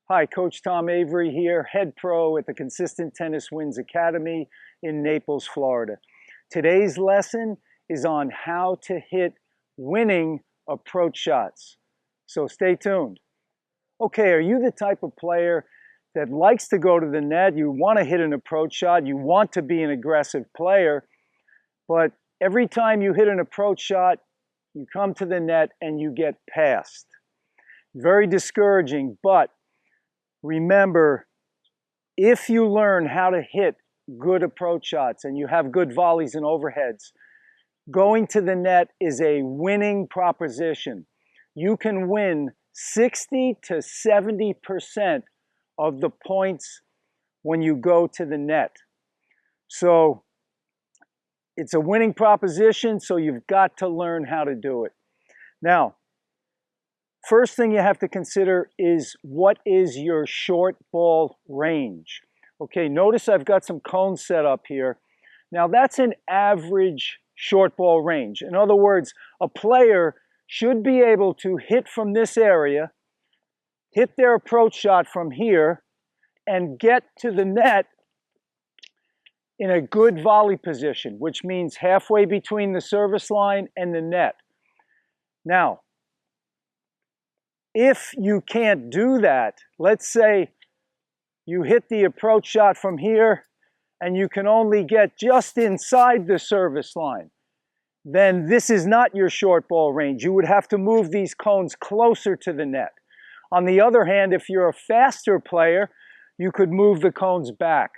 Hi, Coach Tom Avery here, head pro at the Consistent Tennis Wins Academy in Naples, Florida. Today's lesson is on how to hit winning approach shots. So stay tuned. Okay, are you the type of player that likes to go to the net? You want to hit an approach shot, you want to be an aggressive player, but every time you hit an approach shot, you come to the net and you get passed. Very discouraging, but remember, if you learn how to hit good approach shots and you have good volleys and overheads, going to the net is a winning proposition. You can win 60 to 70% of the points when you go to the net. So it's a winning proposition, so you've got to learn how to do it. Now, first thing you have to consider is what is your short ball range? Okay, notice I've got some cones set up here. Now that's an average short ball range. In other words, a player should be able to hit from this area, hit their approach shot from here, and get to the net in a good volley position, which means halfway between the service line and the net. Now, if you can't do that, let's say you hit the approach shot from here and you can only get just inside the service line, then this is not your short ball range. You would have to move these cones closer to the net. On the other hand, if you're a faster player, you could move the cones back.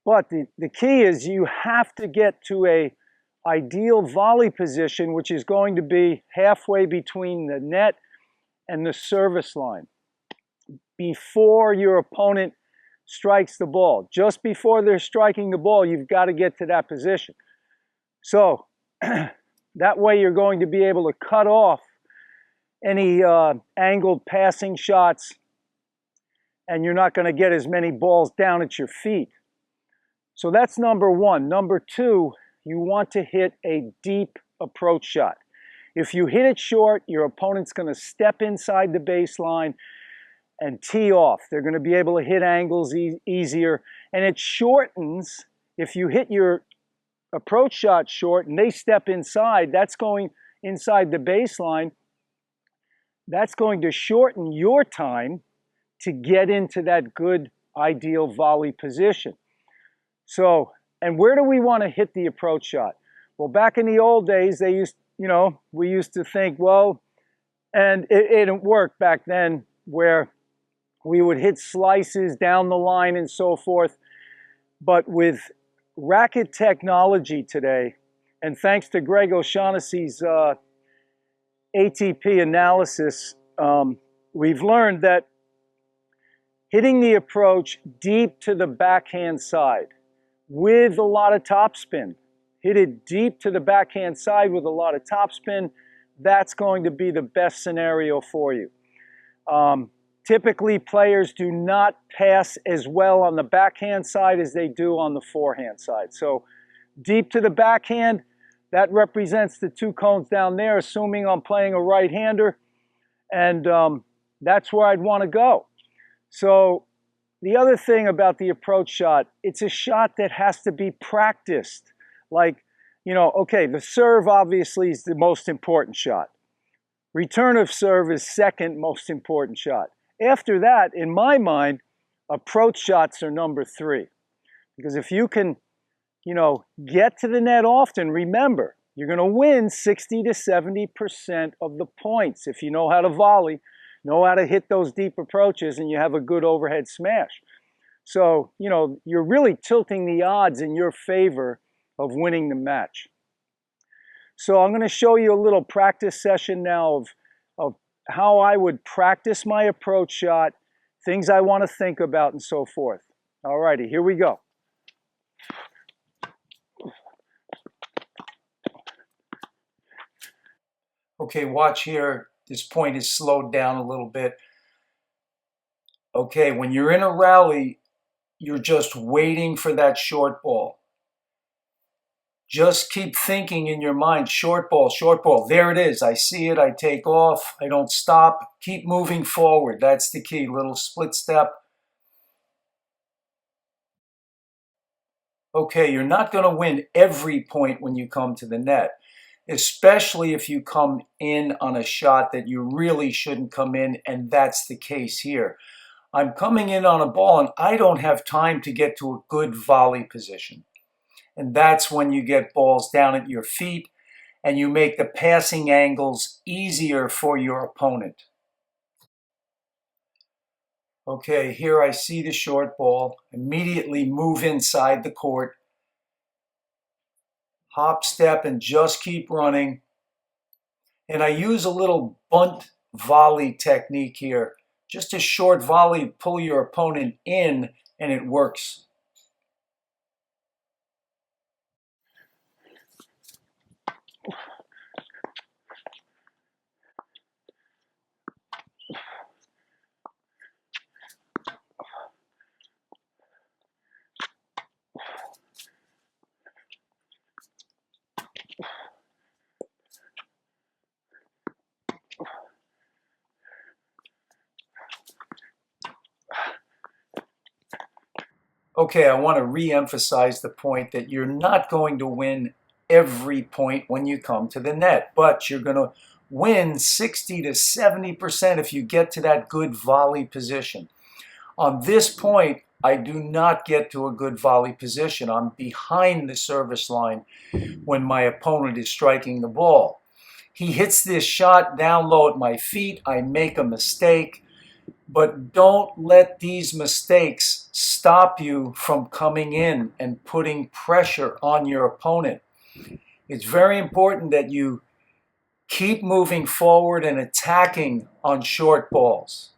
But the key is you have to get to a ideal volley position, which is going to be halfway between the net and the service line before your opponent strikes the ball. Just before they're striking the ball, you've got to get to that position. So that way you're going to be able to cut off any angled passing shots, and you're not going to get as many balls down at your feet. So that's number one. Number two, you want to hit a deep approach shot. If you hit it short, your opponent's going to step inside the baseline and tee off. They're going to be able to hit angles easier. And it shortens, if you hit your approach shot short and they step inside, that's going inside the baseline. That's going to shorten your time to get into that good, ideal volley position. So, and where do we want to hit the approach shot? Well, back in the old days, we used to think, well, and it worked back then where we would hit slices down the line and so forth. But with racket technology today, and thanks to Greg O'Shaughnessy's ATP analysis, we've learned that hitting the approach deep to the backhand side with a lot of topspin, hit it deep to the backhand side with a lot of topspin, that's going to be the best scenario for you. Typically, players do not pass as well on the backhand side as they do on the forehand side. So deep to the backhand, that represents the two cones down there, assuming I'm playing a right-hander, and that's where I'd want to go. So the other thing about the approach shot, it's a shot that has to be practiced. Like, okay, the serve obviously is the most important shot. Return of serve is second most important shot. After that, in my mind, approach shots are number three. Because if you can, get to the net often, remember, you're going to win 60 to 70% of the points if you know how to volley, know how to hit those deep approaches, and you have a good overhead smash. So, you're really tilting the odds in your favor of winning the match. So I'm going to show you a little practice session now of how I would practice my approach shot, things I want to think about, and so forth. All righty, here we go. Okay, watch here. This point is slowed down a little bit. Okay, when you're in a rally, you're just waiting for that short ball. Just keep thinking in your mind, short ball, short ball. There it is. I see it. I take off. I don't stop. Keep moving forward. That's the key. Little split step. Okay, you're not going to win every point when you come to the net, especially if you come in on a shot that you really shouldn't come in, and that's the case here. I'm coming in on a ball and I don't have time to get to a good volley position. And that's when you get balls down at your feet and you make the passing angles easier for your opponent. Okay, here I see the short ball, immediately move inside the court, hop, step, and just keep running. And I use a little bunt volley technique here. Just a short volley, pull your opponent in, and it works. Okay, I want to re-emphasize the point that you're not going to win every point when you come to the net, but you're going to win 60 to 70% if you get to that good volley position. On this point, I do not get to a good volley position. I'm behind the service line when my opponent is striking the ball. He hits this shot down low at my feet. I make a mistake. But don't let these mistakes stop you from coming in and putting pressure on your opponent. It's very important that you keep moving forward and attacking on short balls.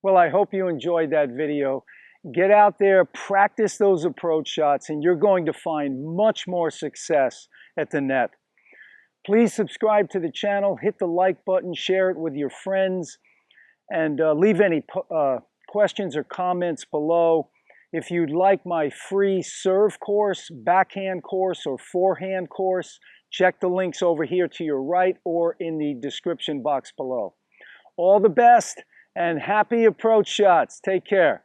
Well, I hope you enjoyed that video. Get out there, practice those approach shots, and you're going to find much more success at the net. Please subscribe to the channel, hit the like button, share it with your friends, and leave any questions or comments below. If you'd like my free serve course, backhand course, or forehand course, check the links over here to your right or in the description box below. All the best and happy approach shots. Take care.